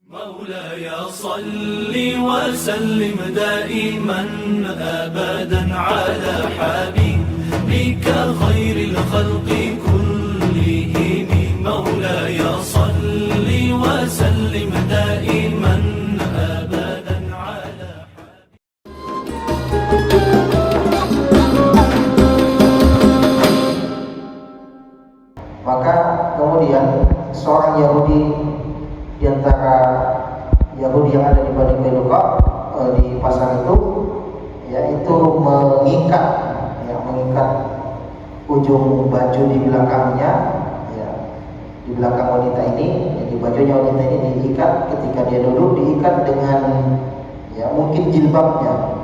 مولاي صل وسلم دائما أبدا على حبيبك خير الخلق كلهم مولاي صل وسلم دائما أبدا على Maka kemudian seorang Yahudi di antara Yahudi yang ada di Bani Qainuqa di pasar itu, yaitu mengikat ujung baju di belakangnya, di belakang wanita ini, jadi bajunya wanita ini diikat ketika dia duduk, diikat dengan mungkin jilbabnya.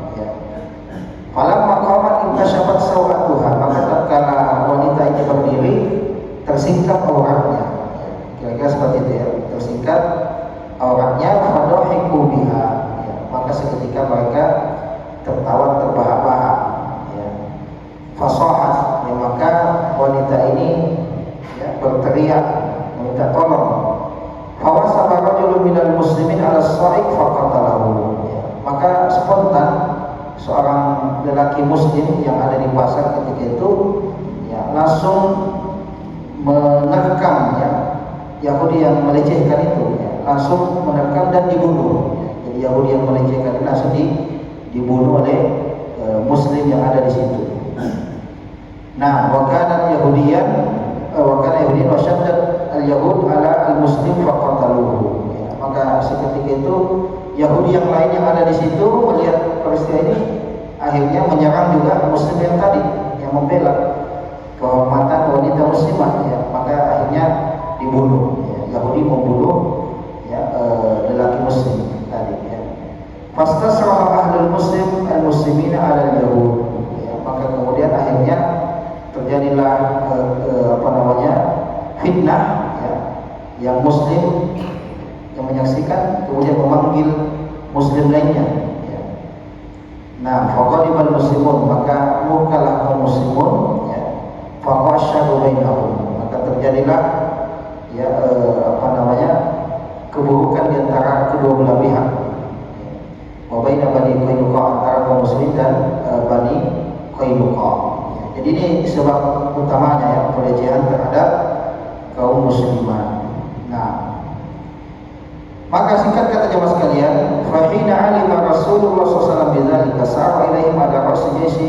Falamma qamat inkasyafat sawatuha, maka tatkala wanita ini berdiri, tersingkap auratnya. Kira-kira seperti itu ya, tersingkap auratnya. Fadhahiku biha, maka seketika mereka tertawa terbahak-bahak. Fasahat, maka wanita ini berteriak meminta tolong. Fawasaba rajulun minal muslimin ala as-sa'iq faqatalahu, maka spontan seorang lelaki muslim yang ada di pasar ketika itu langsung menerkam Yahudi yang melecehkan itu, langsung menerkam dan dibunuh. Jadi Yahudi yang melecehkan itu langsung dibunuh oleh muslim yang ada di situ. Nah, wakana Yahudiyan wasyaddat al-yahud ala al-muslim faqataluhu. Maka seketika itu Yahudi yang lain yang ada di situ melihat peristiwa ini, akhirnya menyerang juga muslim yang tadi yang membela kehormatan wanita muslimah, maka akhirnya dibunuh. Yahudi membunuh lelaki muslim tadi. Fastasraha ahlul muslim al-muslimina ala al-yahud. Maka kemudian akhirnya terjadilah fitnah, yang muslim yang menyaksikan kemudian memanggil muslim lainnya. Nah, faqadibal muslimun, maka murkalah kaum muslimun, faqasyadu bainahum, maka terjadilah keburukan di antara kedua belah pihak. Wa baina Bani Qainuqa, antara kaum muslim dan Bani Qainuqa. Jadi ini sebab utamanya pelecehan terhadap kaum muslimah. Nah, maka singkat kata jemaah sekalian, fahina alima Rasulullah SAW bidzalika sa'a ilaihim ala ra'si jaisi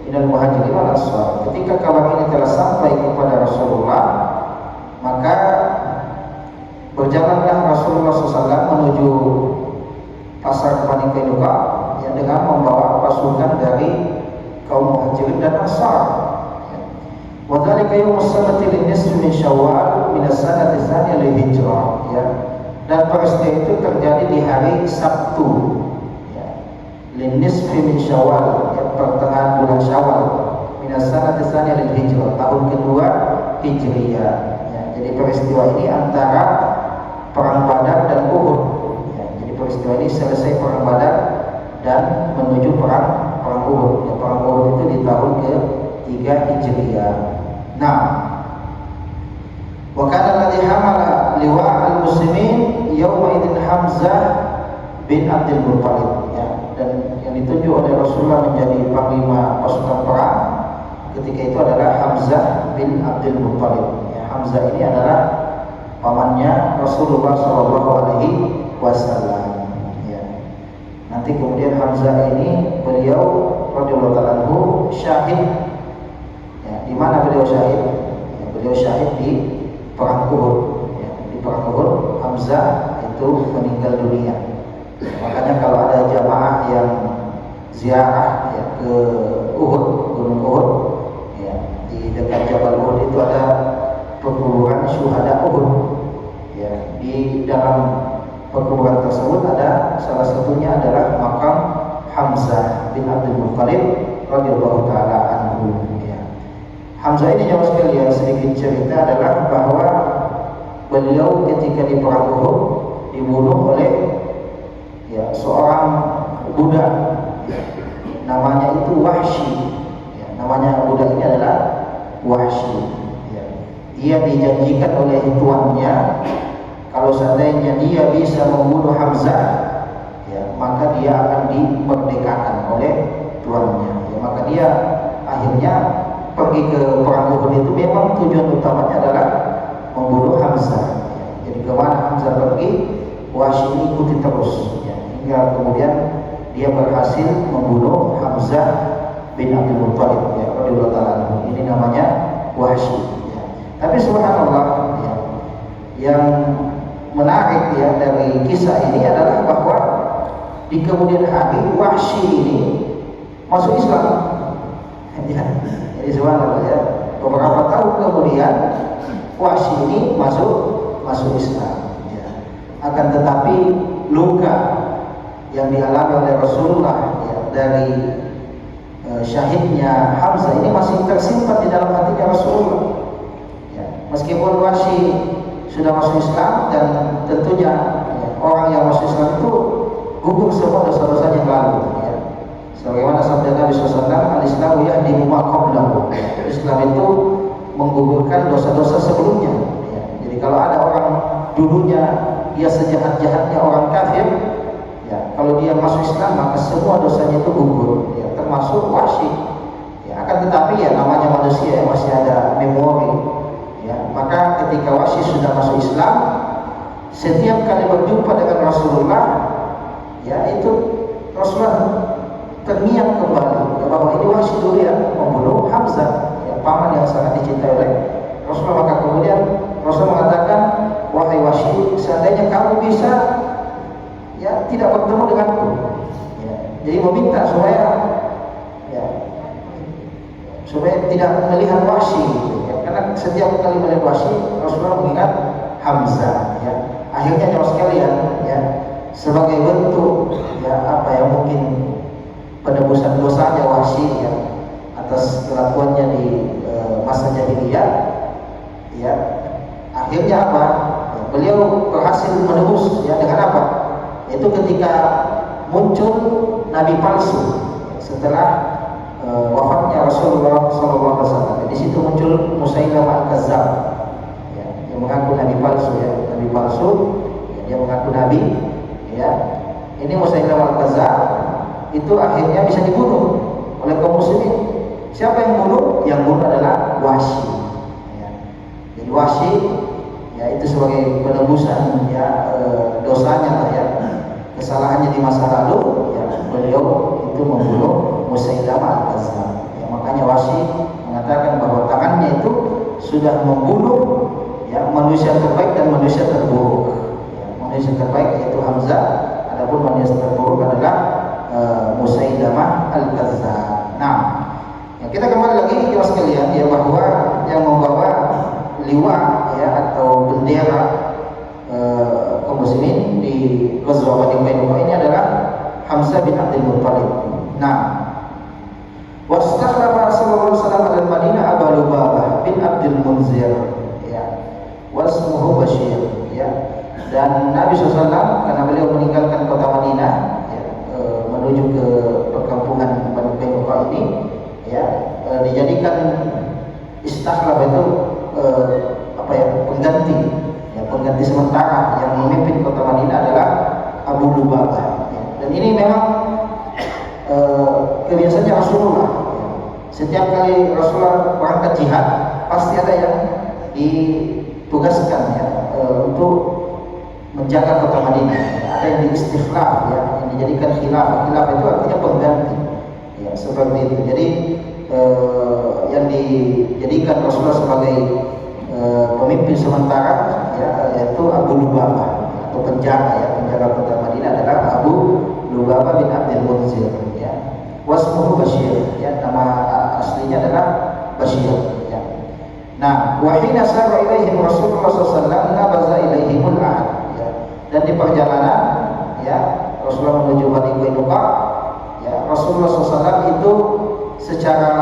minal muhajirin wal ansar. Ketika kabar ini telah sampai kepada Rasulullah, maka berjalanlah Rasulullah SAW menuju pasar Bani Qainuqa dengan membawa pasukan dari kaum muhajirin dan ansar. Wa dzalika yaumus sabti lin-nisfi min Syawal min as-sanati tsaniyah lil-hijrah. Dan peristiwa itu terjadi di hari Sabtu, lin-nisfi min Syawal, pertengahan bulan Syawal, min as-sanati tsaniyah lil-hijrah, tahun kedua Hijriyah. Jadi peristiwa ini antara perang Badar dan Uhud. Jadi peristiwa ini selesai perang Badar dan menuju perang Uhud. Perang Uhud itu di tahun ke-3 Hijriyah. Nah, wa kana alladhi hamala liwa' al-muslimin yawma idzin Hamzah bin Abdul Muttalib, dan yang ditunjuk oleh Rasulullah menjadi panglima pasukan perang ketika itu adalah Hamzah bin Abdul Muttalib. Hamzah ini adalah pamannya Rasulullah SAW. Nanti kemudian Hamzah ini beliau radhiyallahu ta'ala anhu syahid. Di mana beliau syahid? Beliau syahid di perang Uhud. Di perang Uhud Hamzah itu meninggal dunia. Makanya kalau ada jamaah yang ziarah ke Uhud, Gunung Uhud, di dekat Jabal Uhud itu ada perkuburan syuhada Uhud. Di dalam perkuburan tersebut ada salah satunya adalah makam Hamzah bin Abdul Muttalib radhiyallahu taala anhu. Hamzah ini jemaah sekalian, sedikit cerita adalah bahwa beliau ketika di perang Uhud dibunuh oleh seorang budak, namanya itu Wahsy. Namanya budak ini adalah Wahsy. Dia dijanjikan oleh tuannya kalau seandainya dia bisa membunuh Hamzah, ya, maka dia akan dimerdekakan oleh tuannya. Ya, maka dia akhirnya pergi ke perang Uhud itu memang tujuan utamanya adalah membunuh Hamzah. Ya, jadi kemana Hamzah pergi, Wahsy ikuti terus, ya, hingga kemudian dia berhasil membunuh Hamzah bin Abdul Muttalib, ya, radhiyallahu ta'ala. Ini namanya Wahsy. Ya. Tapi subhanallah, ya, yang menarik ya dari kisah ini adalah bahwa di kemudian hari Wahsy ini masuk Islam. Ya. Jadi subhanallah, ya, beberapa tahun kemudian Wahsy ini masuk Islam. Ya. Akan tetapi luka yang dialami oleh Rasulullah, ya, dari syahidnya Hamzah ini masih tersimpan di dalam hatinya Rasulullah. Ya. Meskipun Wahsy sudah masuk Islam dan tentunya, ya, orang yang masuk Islam itu gugur semua dosa-dosa yang lalu. Ya. Sebagaimana sabda Nabi SAW, al-Islamu yahdimu ma qablahu. Islam itu menggugurkan dosa-dosa sebelumnya. Ya. Jadi kalau ada orang dulunya dia sejahat-jahatnya orang kafir, ya, kalau dia masuk Islam maka semua dosanya itu gugur, ya, termasuk Wahsy. Ya, akan tetapi ya namanya manusia, ya, masih ada memori. Ya, maka ketika Wahsy sudah masuk Islam, setiap kali berjumpa dengan Rasulullah, ya, itu Rasulullah terngiang kembali, ya, bahwa ini Wahsy dulu yang membunuh Hamzah, ya, paman yang sangat dicintai oleh Rasulullah. Maka kemudian Rasulullah mengatakan, wahai Wahsy, seandainya kamu bisa, ya, tidak bertemu denganku, ya, jadi meminta supaya, ya, supaya tidak melihat Wahsy, ya, karena setiap kali melihat Wahsy Rasulullah mengingat Hamzah. Ya. Akhirnya jemaah sekalian, ya, sebagai bentuk, ya, apa ya, mungkin penebusan dosanya Wahsy, ya, atas kelakuannya di masa jahiliyah, ya, akhirnya apa? Ya, beliau berhasil menebus, ya, dengan apa? Itu ketika muncul nabi palsu setelah wafatnya Rasulullah SAW. Di situ muncul Musailamah al-Kazzab, ya, yang mengaku nabi palsu, ya, nabi palsu, ya, dia mengaku nabi, ya. Ini Musailamah al-Kazzab itu akhirnya bisa dibunuh oleh kaum muslimin. Siapa yang bunuh? Yang bunuh adalah Wahsy. Ya. Jadi Wahsy, ya, itu sebagai penebusan, ya, dosanya lah, ya, kesalahannya di masa lalu, ya, beliau itu membunuh Musailamah al-Kazzab. Ya, makanya Wahsy mengatakan bahwa tangannya itu sudah membunuh, ya, manusia terbaik dan manusia terburuk. Ya, manusia terbaik yaitu Hamzah, adapun manusia terburuk adalah Musailamah al-Kazzab. Nah, ya, kita kembali lagi ya sekalian, ya, bahwa yang membawa liwa, ya, atau bendera kaum muslimin di Ghazwah Bani Qainuqa ini adalah Hamzah bin Abdul Muttalib. Nah, wastakhlafa Rasulullah sallallahu alaihi Madinah Abu Lubabah bin Abdul Munzir, ya, wasmuhu Bashir, ya. Dan Nabi SAW karena beliau meninggalkan kota Madinah, ya, menuju ke perkampungan Bani Qainuqa ini, ya, dijadikan istakhlaf itu apa ya, pengganti, ya, pengganti sementara yang memimpin kota Madinah adalah Abu Lubabah, ya. Dan ini memang kebiasaannya Rasulullah, ya. Setiap kali Rasulullah berangkat jihad pasti ada yang ditugaskan, ya, untuk menjaga kota Madinah, ya. Ada yang diistikhlaf, ya, yang dijadikan khilafah. Khilafah itu artinya pengganti, ya, seperti itu. Jadi yang dijadikan Rasulullah sebagai pemimpin sementara, ya, yaitu Abu Lubabah, atau penjaga, ya, penjaga kota Madinah adalah Abu Lubabah bin Abdul Munzir, ya. Wasmuhu Bashir, ya, nama aslinya adalah Bashir, ya. Nah, wa hina sara ilaihim Rasulullah sallallahu alaihi wasallam nabaza ilaihimul ahad, ya. Dan di perjalanan, ya, Rasulullah menuju Bani Qainuqa, ya, Rasulullah SAW itu secara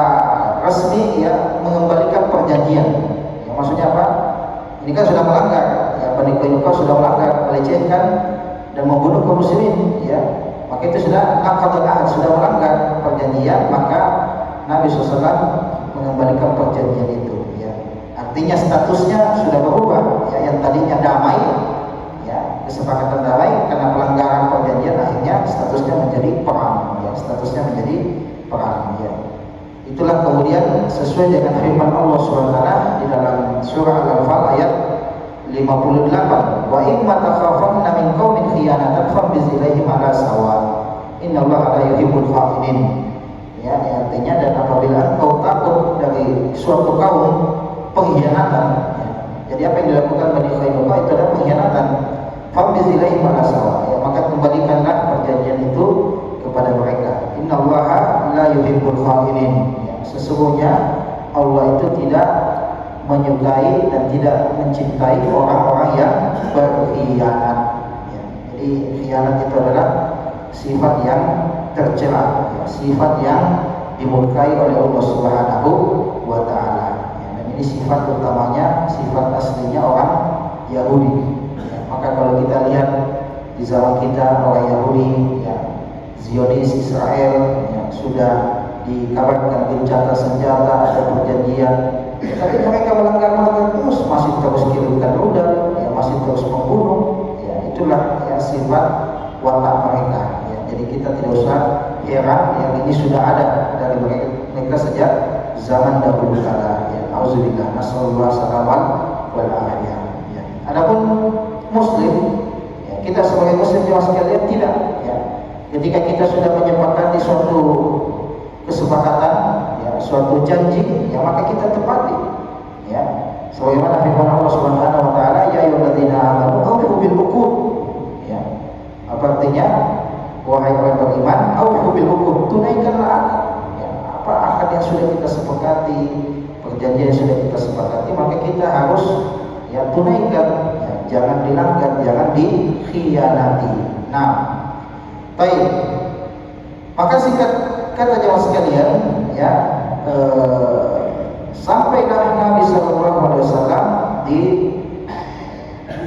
resmi, ya, mengembalikan perjanjian. Ya, maksudnya apa? Ini kan sudah melanggar, ya, Bani Qainuqa sudah melanggar, melecehkan dan membunuh kaum muslimin, ya. Maka itu sudah naqadul ahad, sudah melanggar perjanjian, maka Nabi SAW mengembalikan perjanjian itu, ya. Artinya statusnya sudah berubah, ya, yang tadinya damai, ya, kesepakatan damai, karena pelanggaran perjanjian akhirnya statusnya menjadi perang, ya, statusnya menjadi perang, ya. Itulah kemudian sesuai dengan firman Allah SWT di dalam surah Al-Anfal ayat 58, wa imma takhafanna min qaumin khiyanatan fambiz ilaihim ala sawa innallaha la yuhibbul kha'inin. Ya, artinya, dan apabila engkau takut dari suatu kaum pengkhianatan, ya, jadi apa yang dilakukan Bani Qainuqa itu adalah pengkhianatan, fambiz ilaihim ala sawa, ya, maka kembalikanlah perjanjian itu kepada mereka. Innallaha la yuhibbul kha'inin. Ya, sesungguhnya Allah itu tidak menyukai dan tidak mencintai orang-orang yang berkhianat. Ya, jadi khianat itu adalah sifat yang tercela, ya, sifat yang dimurkai oleh Allah Subhanahu wa Ta'ala. Ya, dan ini sifat utamanya, sifat aslinya orang Yahudi. Ya, maka kalau kita lihat di zaman kita orang Yahudi, ya, Zionis Israel, ya, sudah dikabarkan gencatan senjata, ada perjanjian, ya, tapi mereka melanggar terus, masih terus kirimkan rudal, ya, masih terus membunuh. Ya, itulah ya sifat watak mereka. Ya, jadi kita tidak usah heran, yang ini sudah ada dari mereka sejak zaman dahulu kala. Ya, auzubillah, nasallallahu salaman wal afiyah. Ya. Adapun Muslim, ya, kita sebagai Muslim jemaah sekalian tidak. Ya, ketika kita sudah menyepakati suatu kesepakatan, ya, suatu janji, ya, maka kita tepati. Ya, sebagaimana firman Allah Subhanahu wa Ta'ala, ya ayyuhalladzina amanu awfu bil uqud. Ya, apa artinya? Wahai orang beriman, awfu bil uqud, tunaikanlah akad. Ya, apa akad yang sudah kita sepakati, perjanjian yang sudah kita sepakati, maka kita harus ya tunaikan, ya, jangan dilanggar, jangan dikhianati. Nah, baik. Maka singkat kata jemaah sekalian, ya, sampailah Nabi Sallallahu Alaihi Wasallam di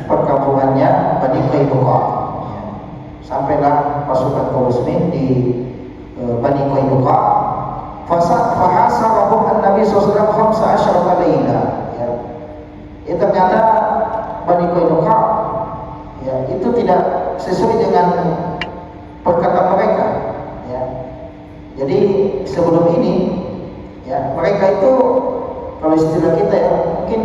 perkampungannya Bani Qainuqa. Ya. Sampailah pasukan kaum muslimin di Bani Qainuqa. Fahasabahum an-Nabi SAW 15 laila. Ya. Ya, ternyata Bani Qainuqa, ya, itu tidak sesuai dengan perkataan mereka. Ya. Jadi sebelum ini, ya, mereka itu kalau istilah kita, ya, mungkin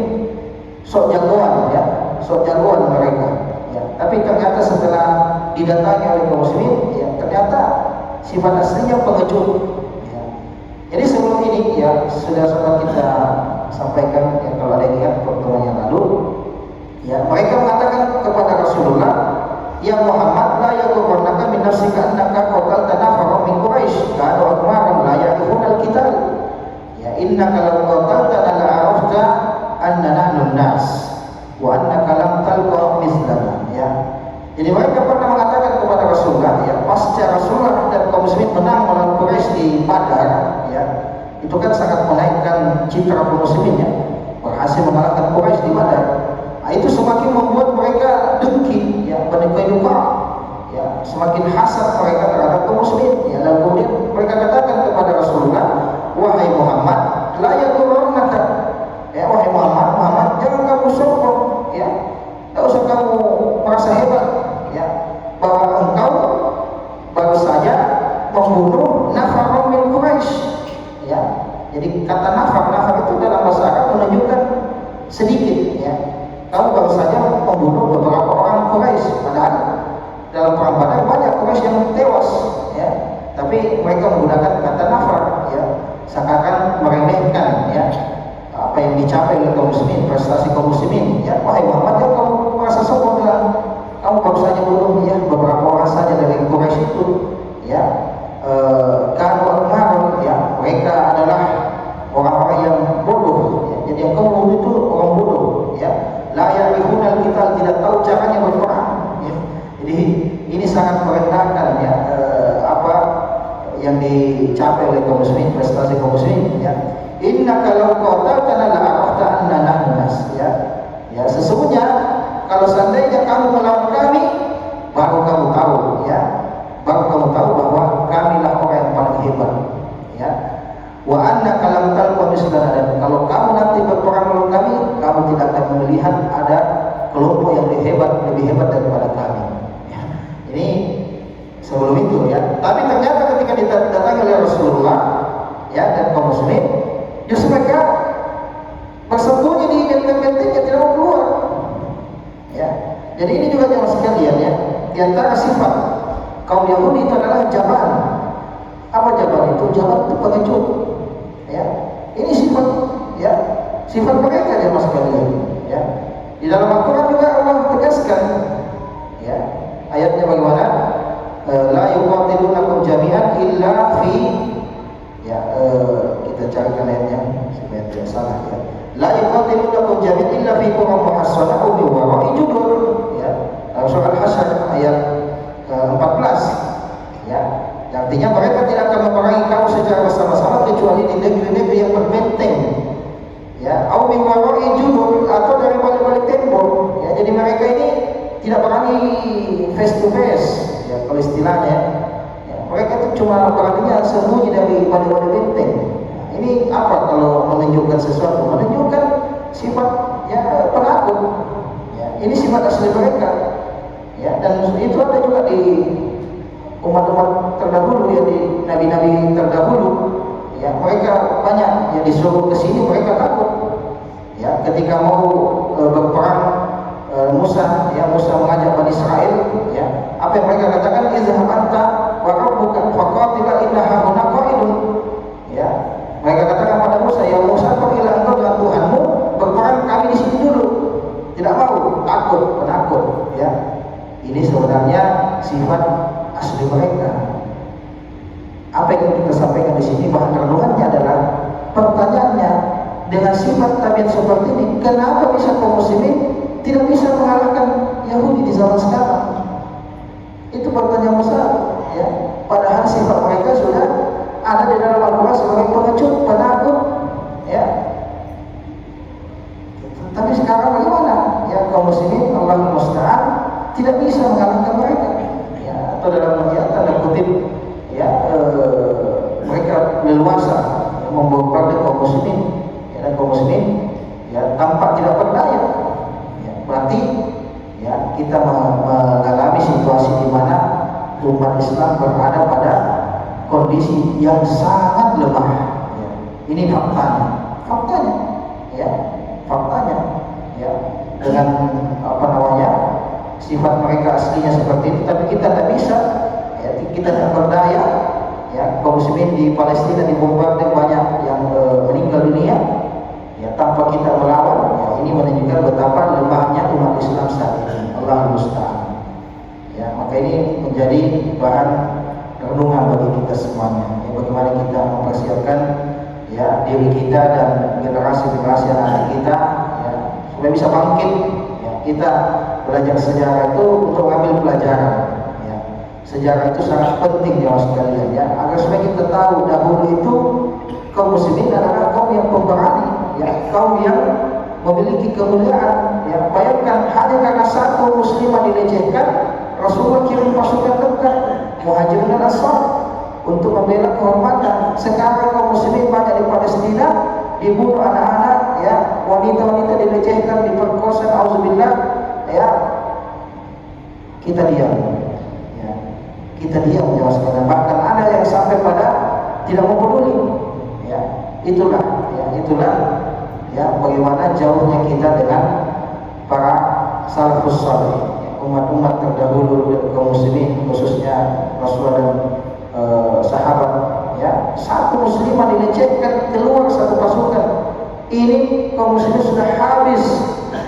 sok jagoan, ya, sok jagoan mereka. Ya. Tapi ternyata setelah didatangi oleh kaum muslimin, ya, ternyata sifat aslinya pengecut. Ya. Jadi sebelum ini, ya, sudah kita sampaikan, ya, kalau ada yang ingat pertemuan yang lalu, ya, mereka mengatakan kepada Rasulullah, ya Muhammad, la yaghurrannaka min nafsika annaka qatalta nafaran min Quraisy kanu akmaran la ya'rifuna al-qital. Ya, innaka law qataltana la arafta anna nahnu an-nas wa annaka lam talqa mithlana. Ya. Jadi mereka pernah mengatakan kepada Rasulullah, ya, pasca Rasulullah dan kaum muslimin menang melawan Quraisy di Badar, ya, itu kan sangat menaikkan citra kaum muslimin, ya, berhasil mengalahkan Quraisy di Badar. Nah, itu semakin membuat mereka dengki, ya, Bani Qainuqa, ya, semakin hasad mereka terhadap kaum muslimin. Ya, lalu kemudian mereka katakan kepada Rasulullah, wahai Muhammad, la yaghurrannaka, ya, wahai Muhammad, jangan kamu sombong, ya, tidak usah kamu merasa hebat, ya, bahwa engkau baru saja membunuh nafar min Quraisy. Ya, jadi kata nafar itu dalam bahasa Arab menunjukkan sedikit, ya. Kamu baru saja membunuh beberapa orang Quraisy, padahal dalam perang Badar banyak Quraisy yang tewas, ya. Tapi mereka menggunakan kata nafar, ya, seakan meremehkan, ya, apa yang dicapai oleh kaum muslimin, prestasi kaum muslimin. Ya, wahai Muhammad, ya, kamu merasa sombong, ya, kamu baru saja membunuh, ya, beberapa orang saja dari Quraisy itu, ya. Kanu akmarun, ya, mereka adalah orang-orang yang bodoh, ya. Jadi yang kamu bunuh itu orang bodoh, ya. La ya'rifuna al-qital, tidak tahu caranya berperang, ya. Jadi ini sangat merendahkan, ya, apa yang dicapai oleh kaum muslimin, prestasi kaum muslimin, ya. Innaka law qataltana la arafta anna nahnu nas, ya. Ya, sesungguhnya kalau seandainya kamu melawan kami, baru kamu tahu, ya, baru kamu tahu bahwa kamilah orang yang paling hebat, ya. Wa anna kalam talqa mislana, dan kalau kamu nanti berperang melawan kami, kamu tidak akan melihat ada kelompok yang lebih hebat daripada kami. di antara sifat kaum Yahudi itu adalah jaban. Apa jaban itu? Jaban itu pengecut. Ya, ini sifat, ya, sifat mereka jemaah sekalian. Ya, di dalam Al-Quran juga Allah tegaskan, ya, ayatnya bagaimana? La yuqatilunakum jami'an illa fi, ya, kita carikan ayatnya supaya tidak salah, ya. La yuqatilunakum jami'an illa fi qura muhassana aw bi wara'i judur, ya. Dalam surah Al-Hasyr ayat 14, ya. Artinya mereka tidak akan memerangi kamu secara bersama-sama kecuali di negeri-negeri yang berbenteng, ya, aw bi wara'i judur, atau dari balik-balik tembok, ya. Jadi mereka ini tidak berani face to face, ya, kalau istilahnya, ya, mereka itu cuma beraninya sembunyi dari balik-balik benteng. Nah, ini apa kalau menunjukkan sesuatu? Menunjukkan sifat, ya, penakut. Ya, ini sifat asli mereka. Ya, dan itu ada juga di umat-umat terdahulu, ya, di nabi-nabi terdahulu. Ya, mereka banyak yang disuruh ke sini, mereka takut. Ya, ketika mau berperang, Musa mengajak Bani Israel, ya, apa yang mereka katakan? Izhab anta wa rabbuka faqatila inna hahuna qa'idun. Ya, mereka katakan pada Musa, ya Musa, pergilah engkau dengan Tuhanmu, berperang, kami di sini dulu. Tidak mau, takut, penakut. Ya, ini sebenarnya sifat asli mereka. Apa yang kita sampaikan di sini, bahan renungannya adalah pertanyaannya, dengan sifat tabiat seperti ini, kenapa bisa kaum muslimin tidak bisa mengalahkan Yahudi di zaman sekarang? Itu pertanyaan besar, ya. Padahal sifat mereka sudah ada di dalam Al-Quran sebagai pengecut, penakut, ya. Tapi sekarang bagaimana? Ya, kaum muslimin, Allah musta'an, tidak bisa mengalahkan mereka, ya. Atau dalam, ya, tanda kutip, ya, mereka leluasa, ya, membombardir kaum muslimin, ya, dan kaum muslimin, ya, tampak tidak berdaya. Berarti, ya, kita mengalami situasi di mana umat Islam berada pada kondisi yang sangat lemah. Ya. Ini faktanya, ya, faktanya, ya. Dengan sifat mereka aslinya seperti itu, tapi kita tidak bisa, ya, kita tidak berdaya. Ya, kaum muslimin di Palestina dibombardir, banyak yang meninggal dunia, ya, tanpa kita melawan. Ya, ini menunjukkan betapa lemahnya umat Islam saat ini. Allah musta'an. Ya, maka ini menjadi bahan renungan bagi kita semuanya. Ya, bagaimana kita mempersiapkan, ya, diri kita dan generasi-generasi anak kita, ya, supaya bisa bangkit. Ya, kita belajar sejarah itu untuk mengambil pelajaran. Ya, sejarah itu sangat penting ya sekalian, ya, agar supaya kita tahu dahulu itu kaum muslimin adalah kaum yang pemberani, ya, kaum yang memiliki kemuliaan. Ya, bayangkan hanya karena satu muslimah dilecehkan, Rasulullah kirim pasukan dekat Muhajirin dan Ansar untuk membela kehormatan. Sekarang kaum muslimin banyak di Palestina dibunuh anak-anak, ya, wanita-wanita dilecehkan, diperkosa, auzubillah, ya, kita diam, ya, kita diam ya sekalian. Bahkan ada yang sampai pada tidak mau peduli. Ya, itulah, ya, bagaimana jauhnya kita dengan para salafus saleh, umat-umat terdahulu kaum muslimin, khususnya Rasulullah dan sahabat. Ya, satu muslimah dilecehkan, keluar satu pasukan, ini kaum muslimin sudah habis,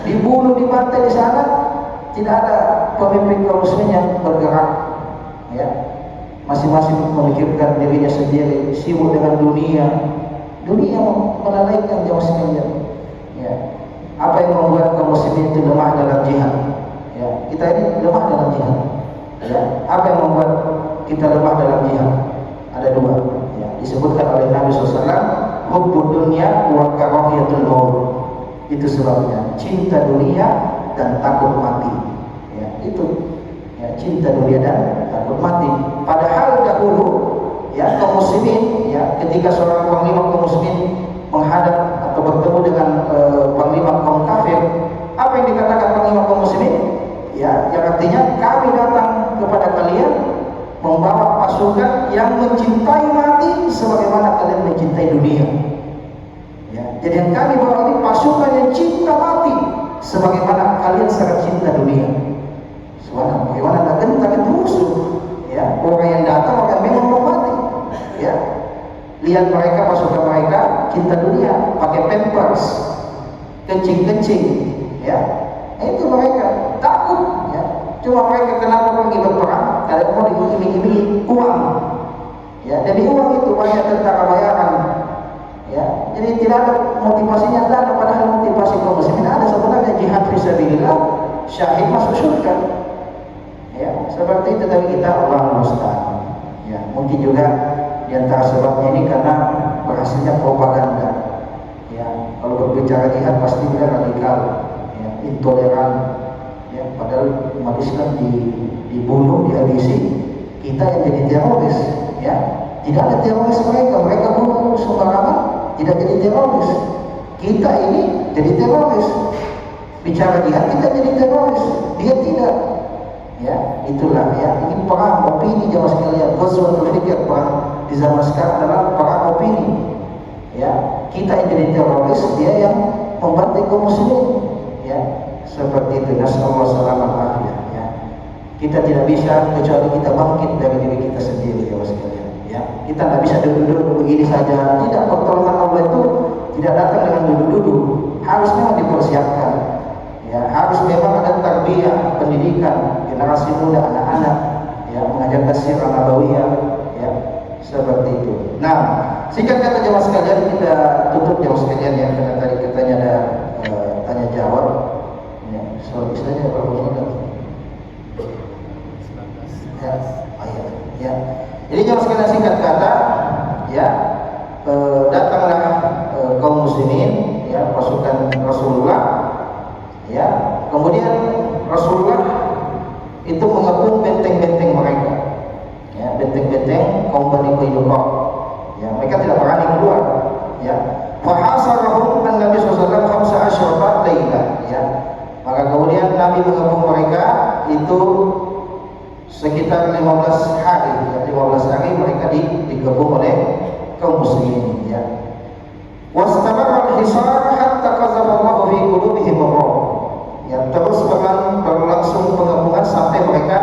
dibunuh, dibantai di sana, tidak ada pemimpin kaum muslimin yang bergerak. Ya, masing-masing memikirkan dirinya sendiri, sibuk dengan dunia melalaikan jauh sekalian. Ya, apa yang membuat kaum muslimin itu lemah dalam jihad? Ya, kita ini lemah dalam jihad. Ya, apa yang membuat kita lemah dalam jihad? Ada dua. Ya, disebutkan oleh Nabi SAW, hubbud dunya wa karahiyatul maut. Itu sebabnya, cinta dunia dan takut mati. Ya, itu. Ya, cinta dunia dan takut mati. Padahal dahulu, ya, kaum muslimin, ya, ketika seorang panglima kaum muslimin menghadap atau bertemu dengan panglima kaum kafir, apa yang dikatakan panglima kaum muslimin? Ya, yang artinya kami datang kepada kalian membawa pasukan yang mencintai mati sebagaimana kalian mencintai dunia. Ya, jadi yang kami bawa ini pasukan yang cinta mati sebagaimana kalian sangat cinta dunia. Subhanallah. bagaimana tidak gentar itu musuh. Ya, orang yang datang orang memang mau mati. Ya, lihat mereka pasukan mereka cinta dunia, pakai pampers, kencing-kencing. Ya, itu mereka takut. Ya, cuma mereka kenapa pergi berperang? Karena mau diiming-imingi uang. Ya, jadi uang itu banyak tentara bayaran. Ya, jadi tidak ada motivasinya, tidak ada, padahal motivasi kaum muslimin ada sebenarnya jihad fisabilillah, syahid masuk surga. Ya, seperti itu dari kita Allah musta'an. Ya, mungkin juga di antara sebabnya ini karena berhasilnya propaganda. Ya, kalau berbicara jihad pasti dia radikal, ya, intoleran. Ya, padahal umat Islam dibunuh, dihabisi, kita yang jadi teroris. Ya, tidak ada teroris mereka bunuh sembarangan, tidak jadi teroris. Kita ini jadi teroris. Bicara jihad kita jadi teroris, dia tidak. Ya, itulah ya. Ini perang opini jamaah sekalian. Ghazwatul fikr, perang di zaman sekarang adalah perang opini. Ya, kita yang jadi teroris, dia yang membantai kaum muslimin. Ya, seperti itu. Nasallallahu selamat afiyah. Ya, kita tidak bisa kecuali kita bangkit dari diri kita sendiri, jamaah sekalian. Ya, kita tidak bisa duduk-duduk begini saja. Tidak, pertolongan Allah itu tidak datang dengan duduk-duduk. Harus memang dipersiapkan. Ya, harus memang ada tarbiyah, pendidikan generasi muda, anak-anak, ya, mengajarkan sirah nabawiyah, ya, seperti itu. Nah, singkat kata jemaah sekalian, kita tutup jemaah sekalian ya, karena tadi katanya ada tanya jawab. Ya, soal istilahnya berapa menit? Ya, ayat. Ya. Jadi jemaah sekalian, singkat kata, ya, datanglah kaum muslimin, ya, pasukan Rasulullah. Ya, kemudian Rasulullah itu mengepung benteng-benteng mereka. Ya, benteng-benteng kaum Bani Qainuqa. Ya, mereka tidak berani keluar. Ya, fahasarahum an-nabi sallallahu alaihi wasallam 15 laila. Ya, maka kemudian Nabi mengepung mereka itu sekitar 15 hari. Ya, 15 hari mereka dikepung oleh kaum muslimin. Ya, wastamara al-hisar hatta qazaba Allah fi qulubihim ar-ru'b. Ya, terus berlangsung pengepungan sampai mereka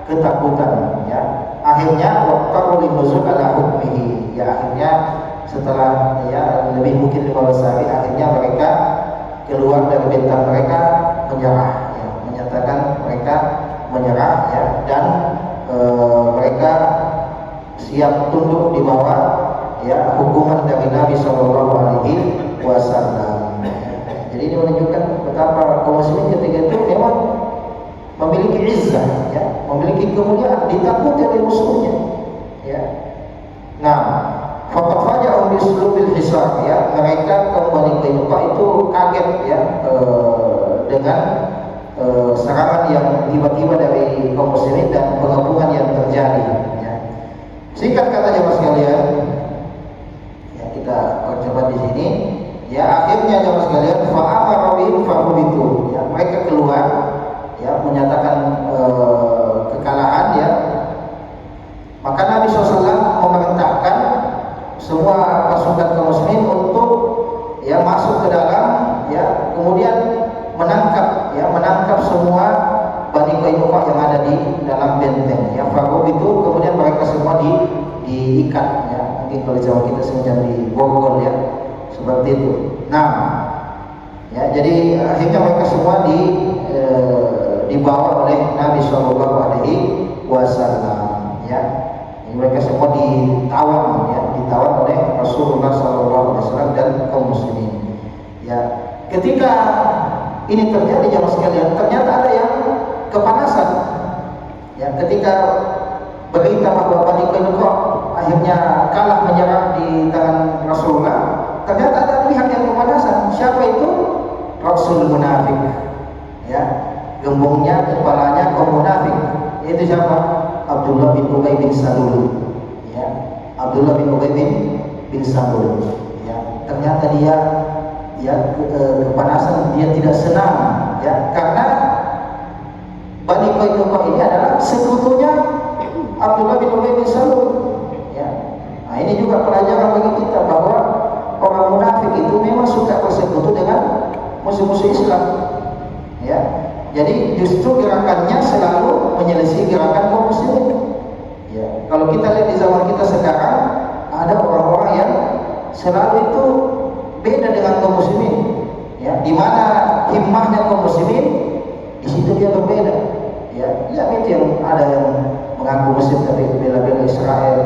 ketakutan. Ya, akhirnya waqtaru linuzul ala hukmihi. Ya, akhirnya setelah ya lebih mungkin 15 hari, akhirnya mereka keluar dari bentang mereka, menyerah. Ya, menyatakan mereka menyerah. Ya, dan mereka siap tunduk di bawah ya hukuman dari Nabi Shallallahu Alaihi Wasallam. Jadi ini menunjukkan betapa kaum muslimin ketika itu memang memiliki izzah, ya, memiliki kemuliaan, ditakuti oleh musuhnya. Ya. Nah, faqad faja'u bisulubil hisar, ya, mereka kaum Bani Qainuqa itu kaget ya dengan serangan yang tiba-tiba dari kaum muslimin dan pengepungan yang terjadi. Ya. Singkat kata jemaah sekalian, ya, kita percepat di sini. Ya, akhirnya jemaah sekalian, fa'amarawin fa'ubitu. Ya, mereka keluar, ya, menyatakan kekalahan. Ya, maka Nabi SAW memerintahkan semua pasukan kaum muslimin untuk ya masuk ke dalam, ya, kemudian menangkap semua Bani Qainuqa yang ada di dalam benteng. Ya, fa'ubitu, kemudian mereka semua diikat. Ya, mungkin kalau Jawa kita semacam diborgol, ya. Seperti itu. Nah, ya, jadi akhirnya mereka semua dibawa oleh Nabi Shallallahu Alaihi Wasallam. Ya, jadi mereka semua ditawan, ya, ditawan oleh Rasulullah Shallallahu Alaihi Wasallam dan kaum muslimin. Ya, ketika ini terjadi jemaah sekalian, ternyata ada yang kepanasan. Ya, ketika berita bahwa Bani Qainuqa akhirnya kalah menyerah di tangan Rasulullah, ternyata ada pihak yang kepanasan. Siapa itu? Rasul munafik. Ya, gembongnya, kepalanya kaum munafik. Itu siapa? Abdullah bin Ubay bin Salul. Ya, Abdullah bin Ubay bin Salul. Ya, ternyata dia ya kepanasan, dia tidak senang. Ya, karena Bani Qainuqa ini adalah sekutunya Abdullah bin Ubay bin Salul. Ya, nah ini juga pelajaran bagi kita bahwa orang munafik itu memang suka bersekutu dengan musuh-musuh Islam. Ya, Jadi justru gerakannya selalu menyelisih gerakan kaum muslimin. Ya, kalau kita lihat di zaman kita sekarang, ada orang-orang yang selalu itu beda dengan kaum muslimin. Ya, di mana himmahnya kaum muslimin, di situ dia berbeda. Ya, itu yang ada yang mengaku muslim tapi bela-bela Israel,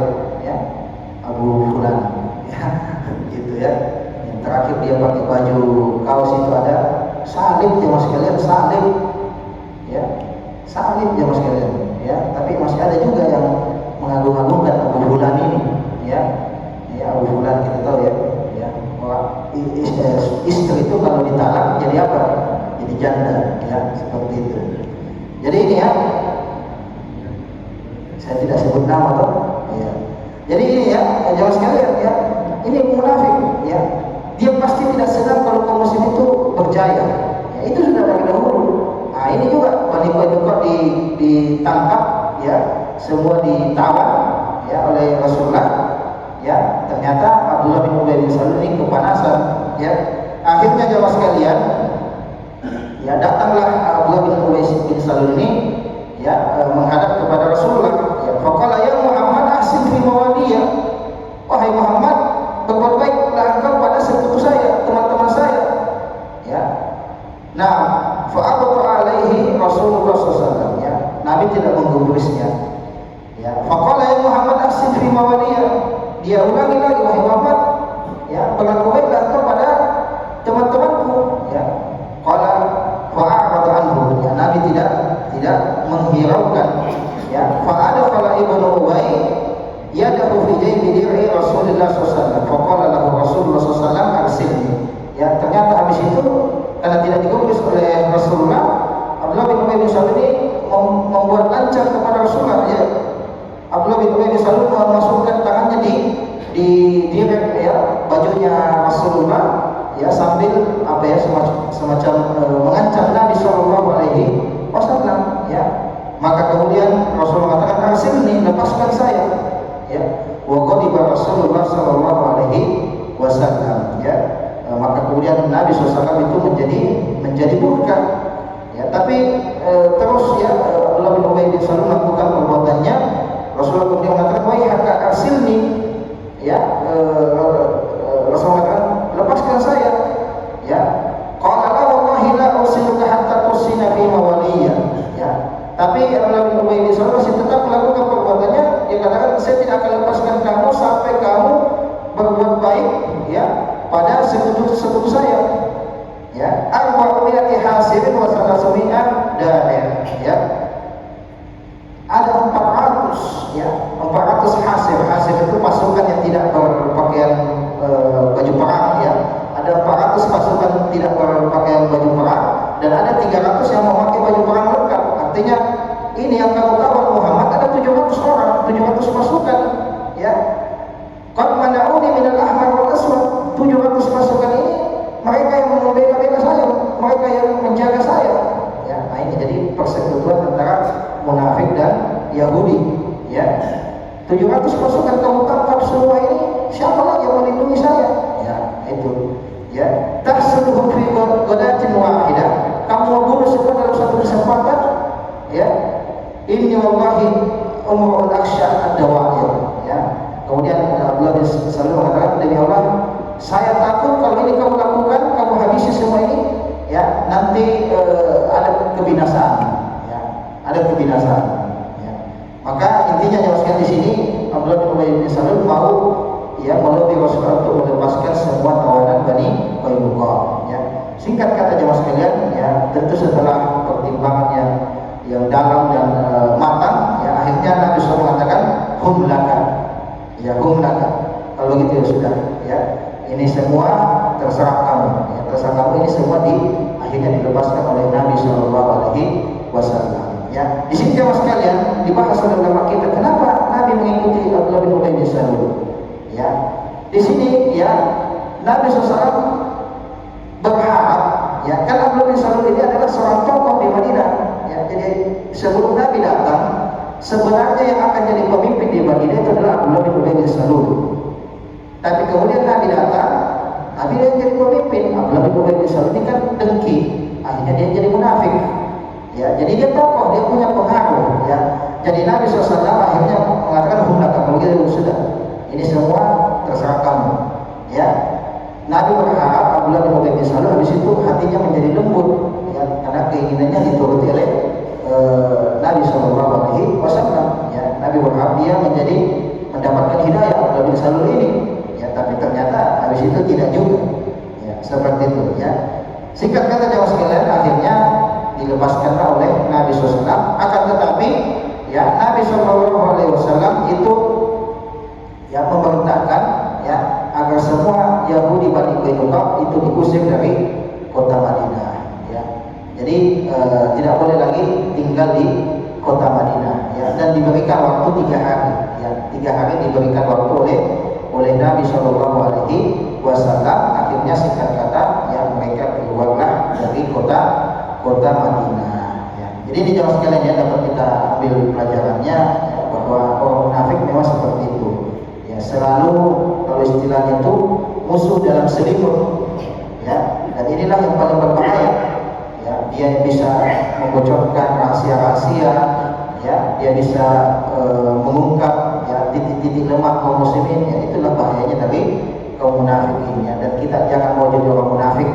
ya, Abu Fulan, ya, gitu ya. Yang terakhir dia pakai baju kaos itu ada salib jemaah sekalian, salib, ya, salib jemaah sekalian, ya. Tapi masih ada juga yang mengagung-agungkan Abu Fulan ini, ya, Abu Fulan kita tahu ya, istri itu kalau ditalak jadi apa? Jadi janda, ya, seperti itu. Jadi ini ya, saya tidak sebut nama toh, ya. Jadi ini ya, jemaah sekalian ya, ini munafik, ya. Dia pasti tidak senang kalau kaum muslim itu berjaya. Ya, itu sudah dari dahulu. Nah, ini juga Bani Qainuqa ditangkap, ya, semua ditawan, ya, oleh Rasulullah. Ya, ternyata Abdullah bin Ubay bin Salul ini kepanasan, ya. Akhirnya jemaah sekalian, ya, datanglah Abdullah bin Ubay bin Salul ini, ya, menghadap kepada Rasulullah. Ya, faqala ya Muhammad ahsin fi mawaliya. Wahai Muhammad, berbuat baiklah engkau pada sekutu saya, teman-teman saya. Ya. Nah, fa'abata alaihi Rasulullah SAW, ya. Nabi tidak menggubrisnya. Ya, faqala ya Muhammad ahsin fi mawaliya. Dia ulangi lagi, wahai Muhammad, ya, berlaku baiklah engkau pada teman-temanku, ya. Qala fa'arada anhu, ya. Nabi tidak menghiraukan, ya. Fa'adkhala ibnu Ubay yadahu fi jaybi dir'i Rasulullah SAW. Faqala lahu Rasulullah SAW arsilni. Ya, ternyata habis itu karena tidak digubris oleh Rasulullah, Abdullah bin Ubay bin Salul ini membuat lancar kepada Rasulullah, ya. Abdullah bin Ubay bin Salul memasukkan tangannya di direk, ya, bajunya Rasulullah, ya, sambil apa ya, semacam mengancam Nabi Shallallahu Alaihi Wasallam, ya. Maka kemudian Rasulullah mengatakan, arsilni, lepaskan saya, ya. Wa ghadiba Rasulullah Shallallahu Alaihi Wasallam, ya. Maka kemudian Nabi SAW itu menjadi murka, ya. Tapi terus, ya, Abdullah bin Ubay bin Salul melakukan perbuatannya. Rasulullah kemudian mengatakan, wahai haka arsilni, ya. Rasulullah mengatakan, lepaskan saya, ya. Qala la wallahi la usiluka hatta tusina fi mawaliya, ya. Tapi Abdullah bin Ubay bin Salul masih tetap melakukan perbuatannya. Dia katakan, saya tidak akan lepaskan kamu sampai kamu berbuat baik, ya, pada sekutu saya, ya. Arba'u mi'ati hasirin wa salasmi'ah da'ir, ya. Ada 400, ya, 400 hasir. Hasir itu pasukan yang tidak berpakaian baju perang, ya. Ada 400 pasukan tidak berpakaian baju perang, dan ada 300 yang memakai baju perang lengkap. Artinya ini yang kamu kawal Muhammad, ada 700 orang, 700 pasukan, ya. Qad mana'uni minal ahmar wal aswad. 700 pasukan ini mereka yang membela saya, mereka yang menjaga saya, ya. Nah, ini jadi persekutuan antara munafik dan Yahudi, ya. 700 pasukan kamu tangkap semua ini, siapa lagi yang melindungi saya? Ya, itu, ya. Tahsuduhum fi ghadatin wahidah. Kamu bunuh semua dalam satu kesempatan, ya. Inni wallahi umrul aksya ad-dawa'ir, ya. Kemudian Abdullah bin Salul mengatakan, demi Allah, saya takut kalau ini kamu lakukan, kamu habisi semua ini, ya, nanti ada kebinasaan, ya, ada kebinasaan, ya. Maka intinya jelaskan di sini, Abdullah bin Ubay bin Salul mau, ya, melobi Rasulullah untuk melepaskan semua tawanan Bani Qainuqa, ya. Singkat kata jemaah sekalian, ya, tentu setelah pertimbangan yang dalam dan matang, ya, akhirnya Nabi SAW mengatakan, hum laka, ya, hum laka. Kalau begitu ya sudah, ya. Ini semua terserah kamu, ya, terserah kamu. Ini semua akhirnya dilepaskan oleh Nabi Shallallahu Alaihi Wasallam. Ya, di sini jemaah sekalian dibahas oleh ulama kita, kenapa Nabi mengikuti Abdullah bin Ubay bin Salul. Ya, di sini, ya, Nabi SAW berharap, ya, kan Abdullah bin Salul ini adalah seorang tokoh di Madinah. Ya, jadi sebelum Nabi datang, sebenarnya yang akan jadi pemimpin di Madinah itu adalah Abdullah bin Ubay bin Salul. Tapi kemudian Nabi datang, Nabi dia jadi pemimpin. Abdullah bin Ubay bin Salul ini kan dengki, akhirnya dia jadi munafik. Ya, jadi dia tokoh, dia punya pengaruh. Ya, jadi Nabi SAW akhirnya mengatakan humnaka begitu sudah. Ini semua terserah kamu. Ya, Nabi berharap Abdullah bin Ubay bin Salul habis itu hatinya menjadi lembut. Ya, karena keinginannya dituruti oleh Nabi SAW. Ya, Nabi berharap dia mendapatkan hidayah Abdullah bin Salul ini. Ya, tapi ternyata habis itu tidak juga. Ya, seperti itu. Ya, singkat kata jamaah sekalian, akhirnya dilepaskanlah oleh Nabi SAW. Akan tetapi ya Nabi SAW itu ya memerintahkan ya agar semua Yahudi Bani Qainuqa itu diusir dari kota Madinah. Ya, jadi tidak boleh lagi tinggal di kota Madinah. Ya, dan diberikan waktu 3 hari. Ya, 3 hari diberikan waktu oleh Nabi SAW. Akhirnya singkat kata ya mereka keluarlah dari kota Madinah. Ya. Jadi ini jamaah sekalian ya dapat kita ambil pelajarannya ya, bahwa orang munafik memang seperti itu. Ya, selalu kalau istilahnya itu musuh dalam selimut. Ya, dan inilah yang paling berbahaya. Ya, dia bisa membocorkan rahasia-rahasia. Ya, dia bisa mengungkap ya titik-titik lemah kaum muslimin. Ya, itulah bahayanya dari kaum munafik ini. Ya. Dan kita jangan mau jadi orang munafik.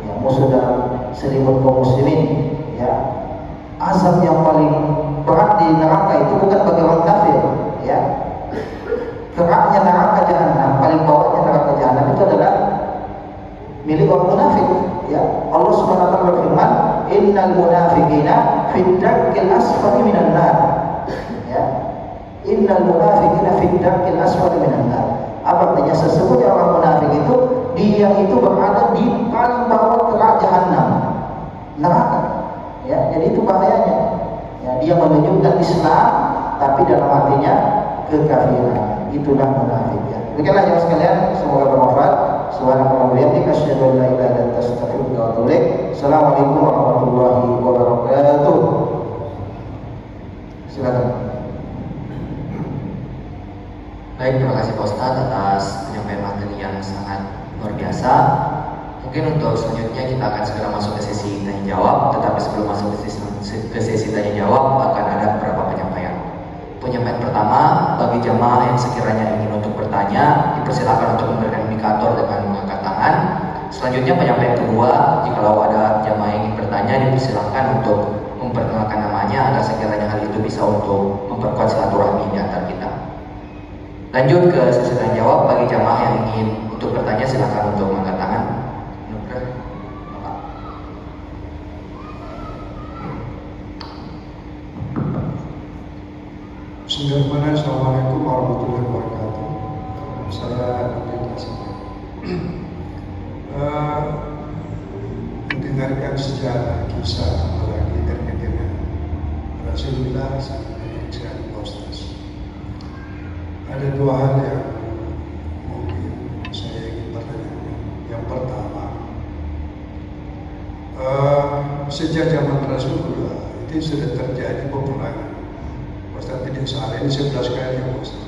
Ya, musuh dalam selimut kaum muslimin. Ya, azab yang paling berat di neraka itu bukan bagi orang kafir. Ya, keraknya neraka jahanam, paling bawahnya neraka jahanam itu adalah milik orang munafik. Ya, Allah Subhanahu wa taala berfirman, "Innal munafiqina fid darkil asfali minan nar." Ya, innal munafiqina fid darkil asfali minan nar. Apa artinya? Sesungguhnya orang munafik itu dia itu berada di paling bawah kerak jahanam, neraka. Ya, jadi itu bahayanya. Ya, dia menunjukkan Islam tapi dalam hatinya kekafiran. Itulah munafik. Ya. Demikianlah jemaah sekalian, semoga bermanfaat. Subhanallah wa bihamdihi, asyhadu an la ilaha illa anta, astaghfiruka wa atubu ilaik. Assalamualaikum warahmatullahi wabarakatuh. Silakan. Baik, terima kasih Pak Ustadz atas penyampaian materi yang sangat luar biasa. Mungkin untuk selanjutnya kita akan segera masuk ke sesi tanya jawab. Tetapi sebelum masuk ke sesi tanya jawab akan ada beberapa penyampaian. Penyampaian pertama, bagi jamaah yang sekiranya ingin untuk bertanya, dipersilakan untuk memberikan indikator dengan mengangkat tangan. Selanjutnya penyampaian kedua, jikalau ada jamaah yang ingin bertanya, dipersilakan untuk memperkenalkan namanya agar sekiranya hal itu bisa untuk memperkuat silaturahmi di antara kita. Lanjut ke sesi tanya jawab, bagi jamaah yang ingin untuk bertanya silakan untuk mengangkat tangan. Bismillahirrahmanirrahim. Assalamualaikum warahmatullahi wabarakatuh. Saya mendengarkan sejarah kisah apalagi terkait dengan Rasulullah SAW. Ada 2 hal yang mungkin saya ingin bertanyakan. Yang pertama, sejak zaman Rasulullah itu sudah terjadi peperangan. Ustaz tidak salah, ini 11 kali ya Ustaz.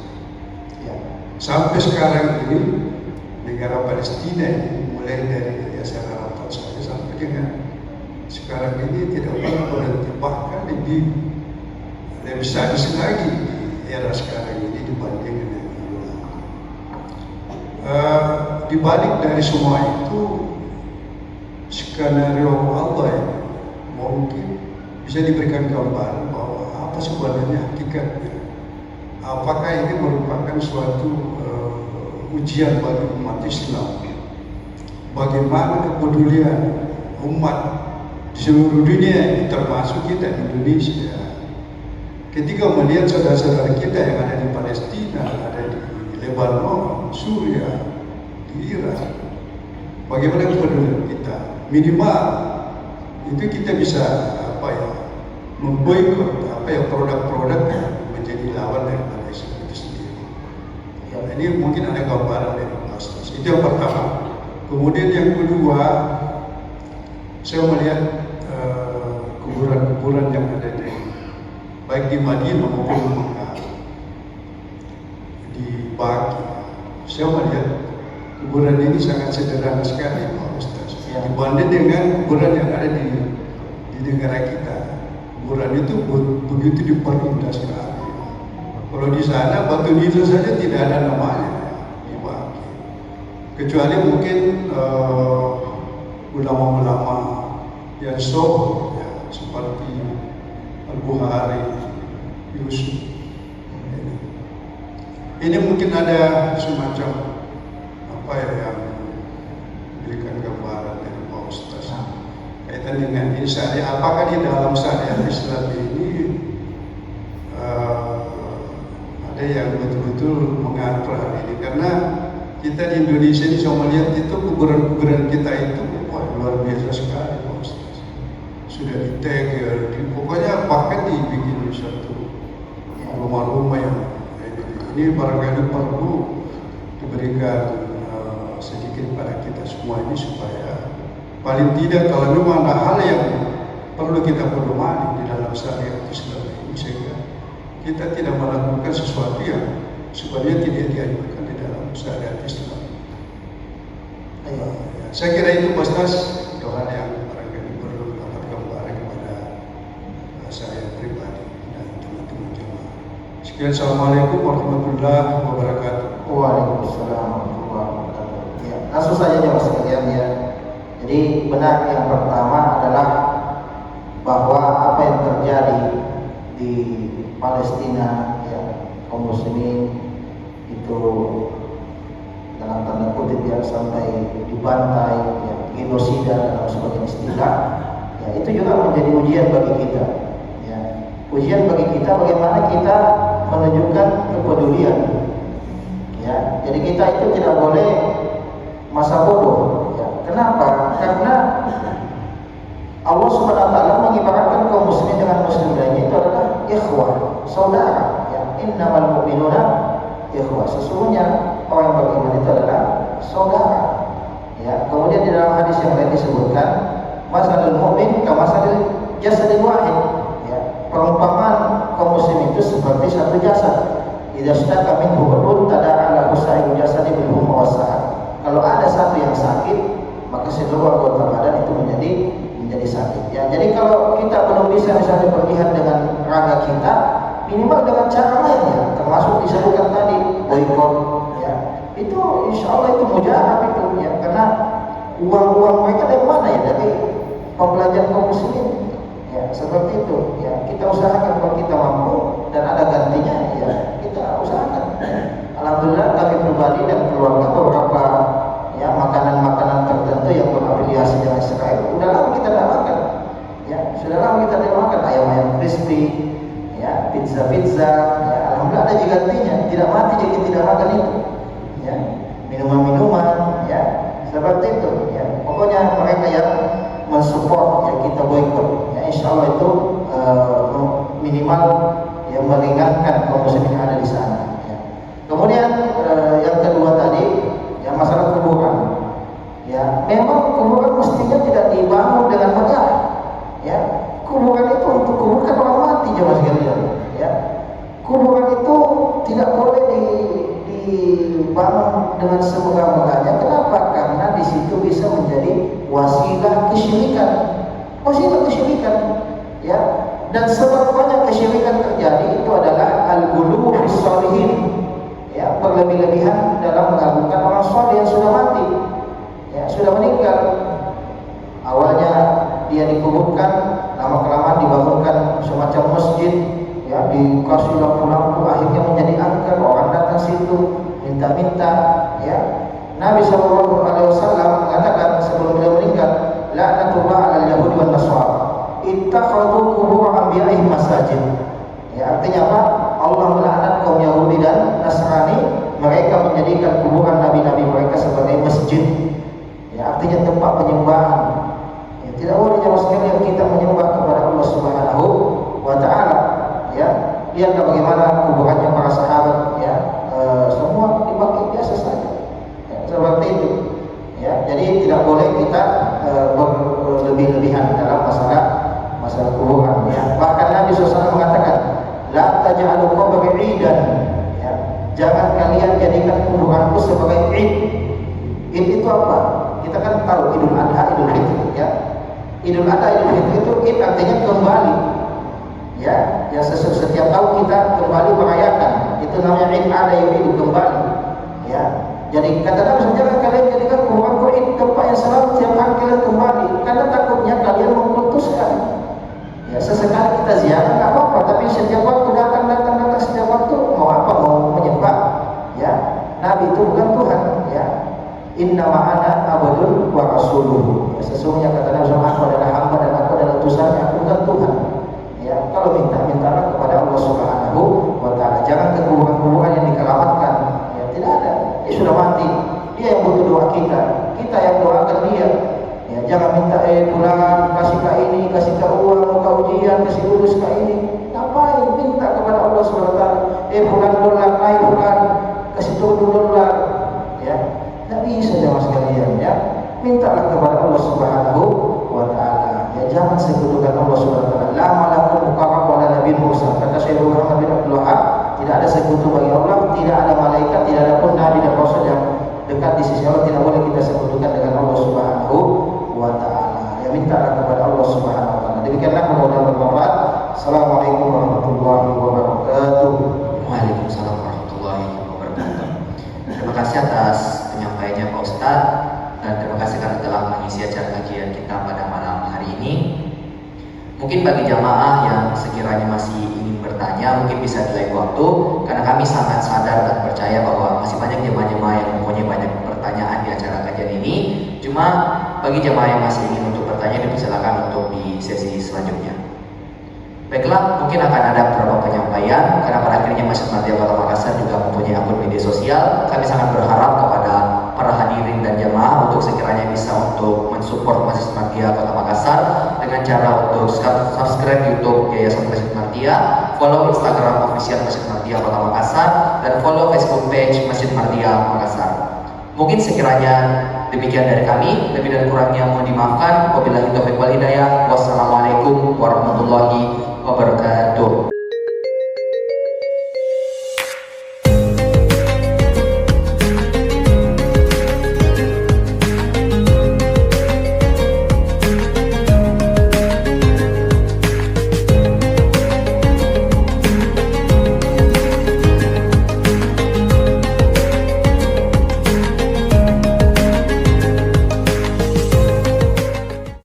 Ya. Sampai sekarang ini negara Palestina ini mulai dari Yasser Arafat sampai dengan sekarang ini tidak pernah berhenti, bahkan lebih sadis lagi di era sekarang ini dibanding dengan dulu. Di balik dari semua itu skenario Allah ya, mungkin bisa diberikan gambaran bahwa apa sebenarnya hakikatnya. Apakah ini merupakan suatu ujian bagi umat Islam? Bagaimana kepedulian umat di seluruh dunia, termasuk kita di Indonesia, ketika melihat saudara-saudara kita yang ada di Palestina, ada di Lebanon, Suriah, di Irak, bagaimana kepedulian kita? Minimal itu kita bisa memboikot produk-produk yang menjadi lawan dari Malaysia itu sendiri. Ya, ini mungkin ada gambaran dari Mas. Itu yang pertama. Kemudian yang kedua, saya melihat kuburan-kuburan yang ada baik di Madinah maupun di Mekah, di Baki. Saya melihat kuburan ini sangat sederhana sekali, Pak Ustaz. Dibanding dengan kuburan yang ada di negara kita. kuburan itu begitu diperindah sekali. Kalau di sana batu nikel saja tidak ada namanya dibagi. Kecuali mungkin ulama-ulama yang soh ya, seperti Al-Bukhari, Yusuf. Ini mungkin ada semacam apa ya yang memberikan gambaran dari Pak Ustaz kaitan dengan ini syariat. Apakah di dalam syariat Islam ini ada yang betul-betul mengatur hal ini? Karena kita di Indonesia ini saya melihat itu kuburan-kuburan kita itu luar biasa sekali Pak Ustaz. Sudah ditegel, pokoknya bahkan dibikin satu rumah-rumah yang ini barangkali perlu diberikan sedikit pada kita semua ini supaya paling tidak kalau memang ada hal yang perlu kita pedomani di dalam syariat Islam ini sehingga kita tidak melakukan sesuatu yang sebenarnya tidak dianjurkan di dalam syariat Islam. Saya kira itu Pak Ustaz, doa yang barangkali perlu dapat gambaran kepada saya pribadi dan teman-teman jemaah. Sekian, assalamualaikum warahmatullahi wabarakatuh. Waalaikumsalam warahmatullahi wabarakatuh. Ya, langsung saja jemaah sekalian ya. Jadi benar yang pertama adalah bahwa apa yang terjadi di Palestina ya, kaum muslimin itu dalam tanda kutip ya sampai dibantai ya, genosida dalam sebagian istilah ya, itu juga menjadi ujian bagi kita ya. Ujian bagi kita bagaimana kita menunjukkan kepedulian ya. Jadi kita itu tidak boleh masa bodoh ya. Kenapa? Karena Allah Subhanahu wa taala mengibaratkan kaum muslimin dengan muslim lainnya itu adalah ikhwah, saudara ya. Innamal mu'minuna ikhwah. Sesungguhnya orang beriman itu adalah saudara ya. Kemudian di dalam hadis yang lain disebutkan masalul mu'min kamasalil jasadil wahid ya. Perumpamaan kaum muslim itu seperti satu jasad. Idza shtaka minhu udhun tada'a lahu sa'iru jasadi bil humma was-sahar. Kalau ada satu yang sakit maka seluruh anggota badan itu menjadi sakit ya. Jadi kalau kita belum bisa misalnya berlihat dengan raga kita, minimal dengan cara lain ya, termasuk disebutkan tadi boikot ya. Itu insya Allah itu mujarab itu ya, karena uang mereka dari mana ya? Dari pembelajaran kaum muslimin ya, seperti itu ya. Kita usahakan kalau kita mampu dan ada gantinya ya, kita usahakan ya. Alhamdulillah kami pribadi dan keluarga beberapa ya makanan-makanan tertentu yang berafiliasi dengan Israel sudah lama kita tidak makan ya, sudah lama kita tidak makan ayam-ayam crispy ya, pizza ya, alhamdulillah ada juga gantinya, tidak mati jadi tidak makan itu ya, minuman-minuman ya, seperti itu ya. Pokoknya mereka yang mensupport ya kita boikot ya, insya Allah itu minimal yang meringankan kaum muslimin yang ada di sana ya. Kemudian yang kedua tadi ya, masalah kuburan ya, memang kuburan mestinya tidak dibangun dengan megah ya. Kuburan itu untuk kuburkan orang mati jemaah sekalian ya. Kuburan itu tidak boleh dibangun dengan semegah-megahnya. Kenapa? Karena di situ bisa menjadi wasilah kesyirikan ya. Dan sebab banyak kesyirikan terjadi itu adalah al-ghulu fis sholihin ya, berlebih-lebihan dalam mengagungkan orang soleh yang sudah mati ya, sudah meninggal. Awalnya dia dikuburkan, lama-kelamaan dibangunkan semacam masjid ya, dikasih lampu-lampu, akhirnya menjadi angker, orang datang situ minta-minta ya. Nabi SAW mengatakan sebelum beliau meninggal, la'natullah 'alal yahudi wan nasara ittakhadhu qubur anbiya'ihim masajid ya. Artinya apa? Allah melaknat kaum Yahudi dan Nasrani, mereka menjadikan kuburan nabi-nabi mereka sebagai masjid ya, artinya tempat penyembahan ya. Tidak boleh jemaah sekalian kita menyembah kepada Allah Subhanahu wa taala ya. Lihatlah bagaimana kuburannya para sahabat ya, semua dipakai biasa saja ya, seperti itu ya. Jadi tidak boleh kita berlebih-lebihan dalam masalah kuburan ya. Bahkan Nabi SAW mengatakan la taj'alu qabri 'idan ya, jangan kalian jadikan kuburanku sebagai id. Id itu apa? Kita kan tahu Idul Adha, Idul Fitri ya. Idul Adha, Idul Fitri itu id artinya kembali Ya, yang setiap tahun kita kembali merayakan. Itu namanya Id ada Yu'idu kembali. Ya. Jadi kata Nabi, jangan kalian jadikan kurbanku Id tempat yang selalu tiap hari kalian kembali, karena takutnya kalian memutuskan. Ya, sesekali kita ziarah nggak apa-apa, tapi setiap waktu datang setiap waktu mau apa, mau menyembah. Ya, Nabi itu bukan Tuhan. Ya, Inna ma'ana abdun wa rasuluhu. Ya, sesungguhnya kata Nabi, aku adalah hamba dan aku adalah utusannya, aku bukan Tuhan. Ya, kalau mintalah kepada Allah Subhanahu wa Ta'ala. Jangan ke kuburan-kuburan yang dikeramatkan. Ya, tidak ada. Dia sudah mati. Dia yang butuh doa kita. Kita yang doakan dia. Ya, jangan minta pulang kasih ke ini, kasih ke uang, ke ujian, kasih urus ke ini. Ngapain? Minta kepada Allah Subhanahu wa Ta'ala. Pulang dolar naik, pulang kasih turun dolar. Ya, tidak bisa jamaah sekalian. Ya, mintalah kepada Allah Subhanahu wa Ta'ala. Ya, jangan sekutukan Allah Subhanahu wa Ta'ala. La malakul muqarrab wa la nabiyyun mursal. Kata Syekh Muhammad bin Abdul Wahab, tidak ada sekutu bagi Allah, tidak ada malaikat, tidak ada pun nabi dan rasul yang dekat di sisi Allah. Tidak boleh kita sekutukan dengan Allah Subhanahu wa Ta'ala. Ya, mintalah kepada Allah Subhanahu wa Ta'ala. Demikianlah, mudah-mudahan bermanfaat. Assalamualaikum warahmatullahi wabarakatuh. Waalaikumsalam warahmatullahi wabarakatuh. Terima kasih atas penyampaiannya Pak Ustadz, dan terima kasih karena telah mengisi acara kajian kita pada malam hari ini. Mungkin bagi jamaah yang sekiranya masih ingin bertanya, mungkin bisa di lain waktu, karena kami sangat sadar dan percaya bahwa masih banyak jemaah-jemaah yang mempunyai banyak pertanyaan di acara kajian ini. Cuma bagi jemaah yang masih ingin untuk bertanya, dipersilakan untuk di sesi selanjutnya. Baiklah, mungkin akan ada beberapa penyampaian, karena pada akhirnya Masjid Muhammadiyah Kota Makassar juga mempunyai akun media sosial. Kami sangat berharap kepada para hadirin dan jamaah untuk sekiranya bisa untuk mensupport Masjid Muhammadiyah Kota Makassar dengan cara untuk subscribe YouTube Yayasan Masjid Muhammadiyah, follow Instagram official Masjid Muhammadiyah Kota Makassar, dan follow Facebook page Masjid Muhammadiyah Makassar. Mungkin sekiranya demikian dari kami, lebih dan kurangnya mohon dimaafkan. Wabillahi taufiq wal hidayah. Wassalamualaikum warahmatullahi wabarakatuh.